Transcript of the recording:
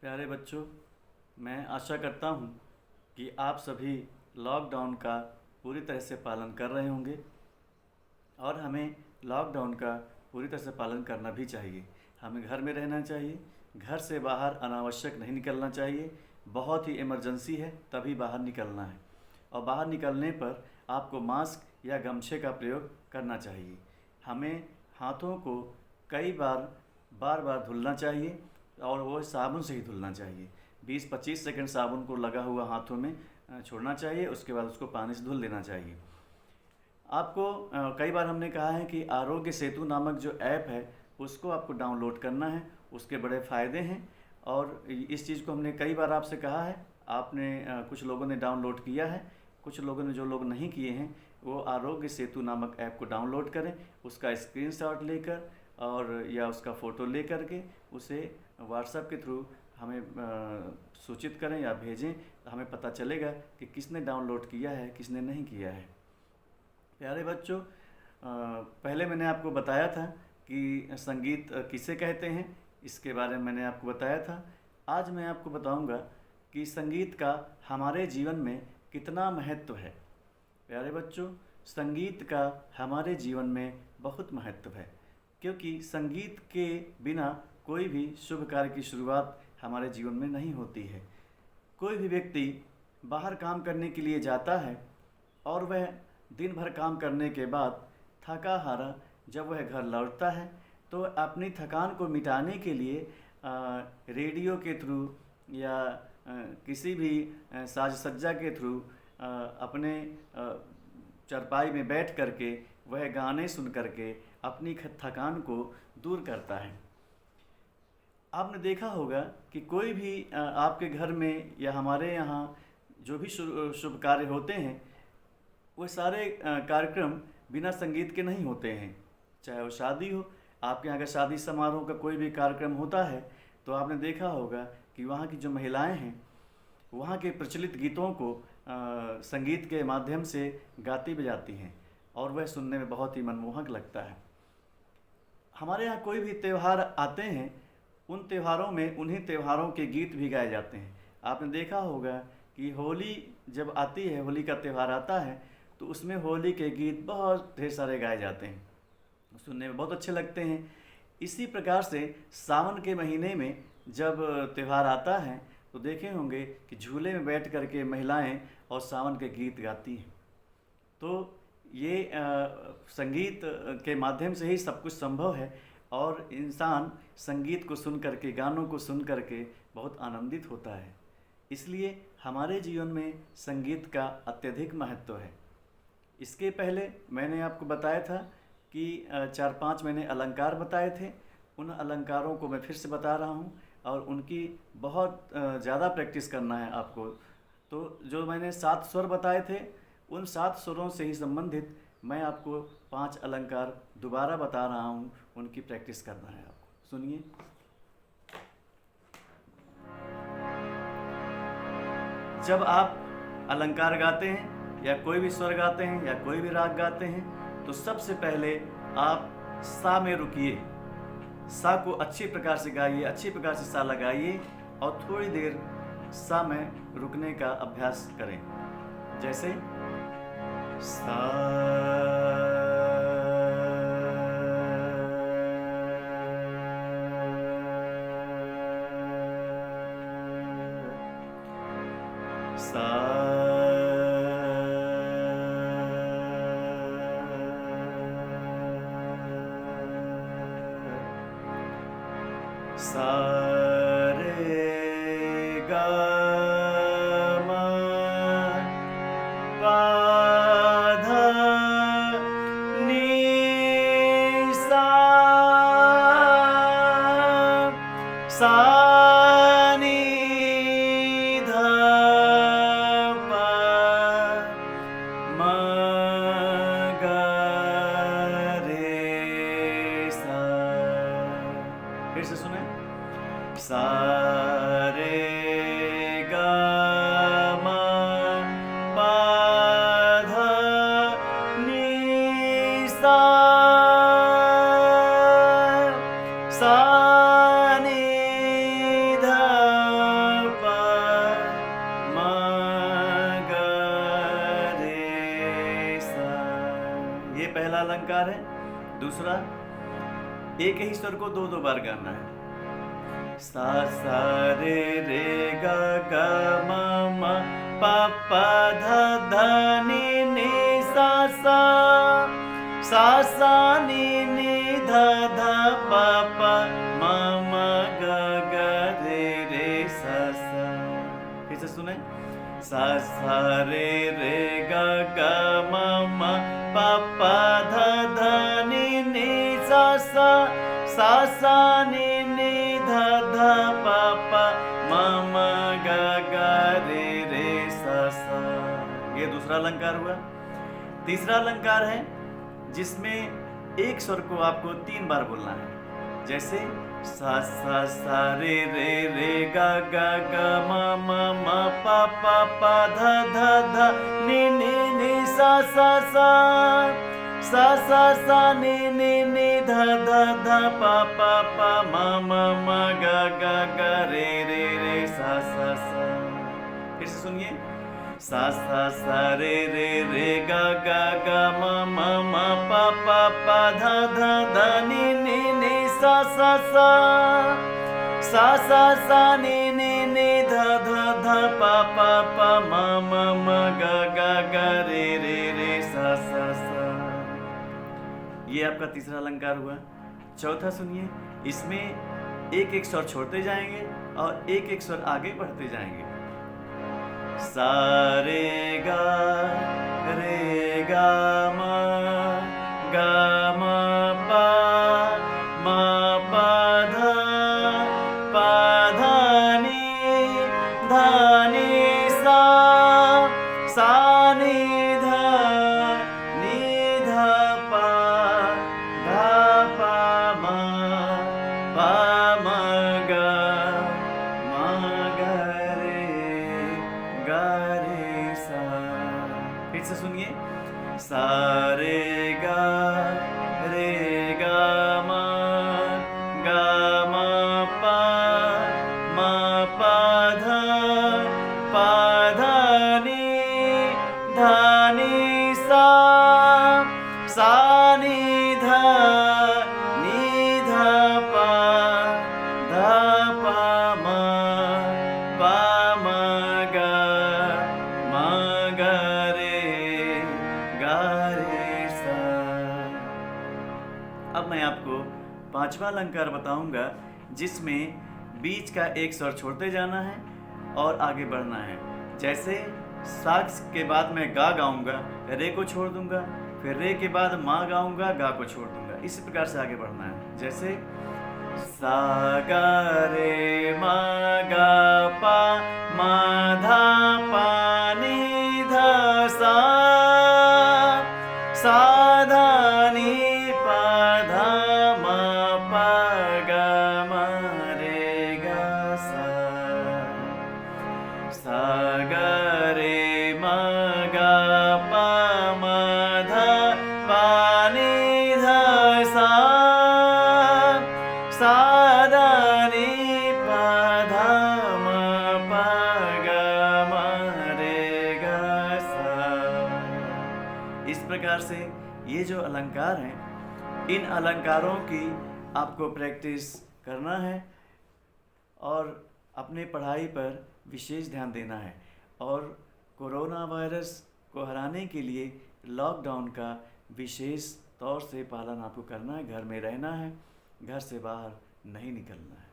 प्यारे बच्चों, मैं आशा करता हूँ कि आप सभी लॉकडाउन का पूरी तरह से पालन कर रहे होंगे और हमें लॉकडाउन का पूरी तरह से पालन करना भी चाहिए। हमें घर में रहना चाहिए, घर से बाहर अनावश्यक नहीं निकलना चाहिए। बहुत ही इमरजेंसी है तभी बाहर निकलना है और बाहर निकलने पर आपको मास्क या गमछे का प्रयोग करना चाहिए। हमें हाथों को कई बार बार धुलना चाहिए और वो साबुन से ही धुलना चाहिए। 20-25 सेकंड साबुन को लगा हुआ हाथों में छोड़ना चाहिए, उसके बाद उसको पानी से धुल देना चाहिए। आपको कई बार हमने कहा है कि आरोग्य सेतु नामक जो ऐप है उसको आपको डाउनलोड करना है। उसके बड़े फ़ायदे हैं और इस चीज़ को हमने कई बार आपसे कहा है। आपने कुछ लोगों ने डाउनलोड किया है, कुछ लोगों ने जो लोग नहीं किए हैं वो आरोग्य सेतु नामक ऐप को डाउनलोड करें, उसका स्क्रीनशॉट लेकर और या उसका फ़ोटो ले करके उसे व्हाट्सएप के थ्रू हमें सूचित करें या भेजें, तो हमें पता चलेगा कि किसने डाउनलोड किया है, किसने नहीं किया है। प्यारे बच्चों, पहले मैंने आपको बताया था कि संगीत किसे कहते हैं, इसके बारे में मैंने आपको बताया था। आज मैं आपको बताऊंगा कि संगीत का हमारे जीवन में कितना महत्व है। प्यारे बच्चों, संगीत का हमारे जीवन में बहुत महत्व है, क्योंकि संगीत के बिना कोई भी शुभ कार्य की शुरुआत हमारे जीवन में नहीं होती है। कोई भी व्यक्ति बाहर काम करने के लिए जाता है और वह दिन भर काम करने के बाद थका हारा जब वह घर लौटता है तो अपनी थकान को मिटाने के लिए रेडियो के थ्रू या किसी भी साज सज्जा के थ्रू अपने चारपाई में बैठ करके वह गाने सुन करके अपनी थकान को दूर करता है। आपने देखा होगा कि कोई भी आपके घर में या हमारे यहाँ जो भी शुभ कार्य होते हैं वो सारे कार्यक्रम बिना संगीत के नहीं होते हैं। चाहे वो शादी हो, आपके यहाँ अगर शादी समारोह का कोई भी कार्यक्रम होता है तो आपने देखा होगा कि वहाँ की जो महिलाएं हैं वहाँ के प्रचलित गीतों को संगीत के माध्यम से गाती बजाती हैं और वह सुनने में बहुत ही मनमोहक लगता है। हमारे यहाँ कोई भी त्यौहार आते हैं, उन त्योहारों में उन्हीं त्योहारों के गीत भी गाए जाते हैं। आपने देखा होगा कि होली जब आती है, होली का त्यौहार आता है तो उसमें होली के गीत बहुत ढेर सारे गाए जाते हैं, सुनने में बहुत अच्छे लगते हैं। इसी प्रकार से सावन के महीने में जब त्यौहार आता है तो देखे होंगे कि झूले में बैठ करके महिलाएं और सावन के गीत गाती हैं। तो ये संगीत के माध्यम से ही सब कुछ संभव है और इंसान संगीत को सुन करके, गानों को सुन करके बहुत आनंदित होता है। इसलिए हमारे जीवन में संगीत का अत्यधिक महत्व है। इसके पहले मैंने आपको बताया था कि 4-5 मैंने अलंकार बताए थे। उन अलंकारों को मैं फिर से बता रहा हूँ और उनकी बहुत ज़्यादा प्रैक्टिस करना है आपको। तो जो मैंने 7 स्वर बताए थे उन 7 स्वरों से ही संबंधित मैं आपको 5 अलंकार दोबारा बता रहा हूँ, उनकी प्रैक्टिस करना है आपको। सुनिए। जब आप अलंकार गाते हैं या कोई भी स्वर गाते हैं या कोई भी राग गाते हैं तो सबसे पहले आप सा में रुकिए। सा को अच्छी प्रकार से गाइए, अच्छी प्रकार से सा लगाइए और थोड़ी देर सा में रुकने का अभ्यास करें। जैसे सा, सा, सा रे गा मा पा धा नी सा, सा नी धा पा मा गा रे सा। फिर से सुने। सा रे गा मा पा धा नी सा, सा नी धा अलंकार है। दूसरा, एक ही स्वर को दो दो बार गाना है। सा सा रे रे गा गा मा मा पा पा धा धा नी नी सा सा, सा सा नी नी धा धा पा पा मा मा गा गा रे रे सा सा। फिर से सुने। सा सा रे रे गा गा मा मा पा पा धा धा नी नी सा सा, सा सा नी नी धा धा पा पा मा मा गा गा रे रे सा सा। ये दूसरा अलंकार हुआ। तीसरा अलंकार है जिसमें एक स्वर को आपको 3 बार बोलना है। जैसे सा रे रे गा गा गा मा मा मा पा पा पा धा धा धा नी नी नी सा सा सा, सा सा नी नी नी धा धा धा पा पा पा मा मा मा गा गा गा रे रे रे सा सा सा। फिर से सुनिए। सा रे रे गा गा गा मा मा मा पा पा पा धा धा धा नी नी नी सा सा सा, सा नी नी नी धा धा धा पा पा पा मा मा मा गा गा गा रे रे रे सा सा सा। ये आपका तीसरा अलंकार हुआ। चौथा सुनिए। इसमें एक एक स्वर छोड़ते जाएंगे और एक एक स्वर आगे बढ़ते जाएंगे। सा रे गा मा पा धा नी धा नी सा नी धा पा धा पा मा गा रे सा। फिर से सुनिए। सा रे गा मा पा धा नी धा नी सा नी धा पा धा पा मा गा रे सा। अब मैं आपको 5वां अलंकार बताऊंगा जिसमें बीच का एक स्वर छोड़ते जाना है और आगे बढ़ना है। जैसे सा के बाद मैं गा गाऊंगा, रे को छोड़ दूंगा, फिर रे के बाद मा गाऊंगा, गा को छोड़ दूंगा। इसी प्रकार से आगे बढ़ना है। जैसे सा गा रे मा गा पा मा धा पा नी धा सा, सा धा नी पा धा मा पा गा मा रे गा सा, सा गा रे मा गा पा मा धा पा नी धा सा, सा धा नी पा धा मा पा गा मा रे गा सा। इस प्रकार से ये जो अलंकार हैं, इन अलंकारों की आपको प्रैक्टिस करना है और अपने पढ़ाई पर विशेष ध्यान देना है। और कोरोना वायरस को हराने के लिए लॉकडाउन का विशेष तौर से पालन आपको करना है। घर में रहना है, घर से बाहर नहीं निकलना है।